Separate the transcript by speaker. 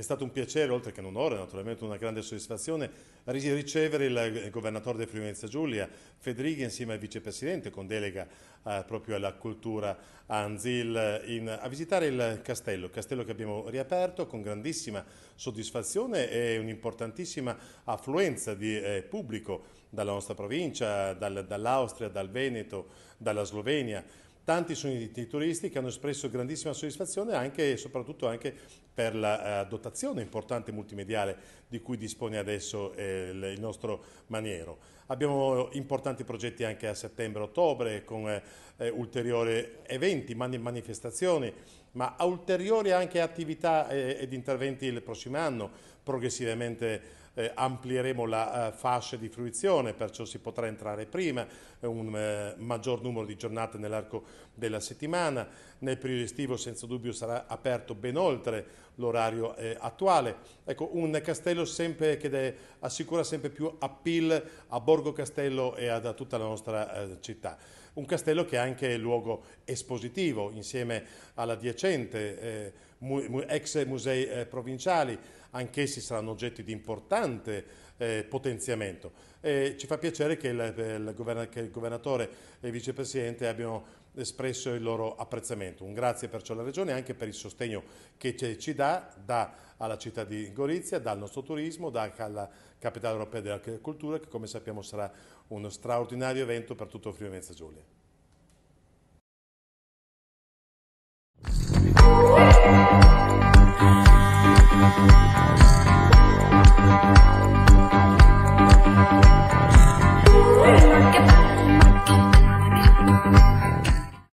Speaker 1: stato un piacere, oltre che un onore, naturalmente una grande soddisfazione, ricevere il governatore del Friuli Venezia Giulia, Fedrighi, insieme al vicepresidente, con delega proprio alla cultura a Anzil, a visitare il castello che abbiamo riaperto con grandissima soddisfazione e un'importantissima affluenza di pubblico dalla nostra provincia, dall'Austria, dal Veneto, dalla Slovenia. Tanti sono i turisti che hanno espresso grandissima soddisfazione anche e soprattutto anche per la dotazione importante multimediale di cui dispone adesso il nostro maniero. Abbiamo importanti progetti anche a settembre-ottobre con ulteriori eventi, manifestazioni, ma a ulteriori anche attività ed interventi il prossimo anno. Progressivamente amplieremo la fascia di fruizione, perciò si potrà entrare prima, un maggior numero di giornate nell'arco della settimana. Nel periodo estivo senza dubbio sarà aperto ben oltre l'orario attuale. Ecco, un castello che assicura sempre più appeal a Borgo Castello e a tutta la nostra città. Un castello che è anche luogo espositivo insieme all'adiacente, ex musei provinciali, anch'essi saranno oggetti di importante potenziamento. Ci fa piacere che il governatore e il vicepresidente abbiano espresso il loro apprezzamento. Un grazie perciò alla Regione anche per il sostegno che ci dà alla città di Gorizia, dà al nostro turismo, dà alla Capitale Europea della Cultura, che come sappiamo sarà uno straordinario evento per tutto il Friuli Venezia Giulia.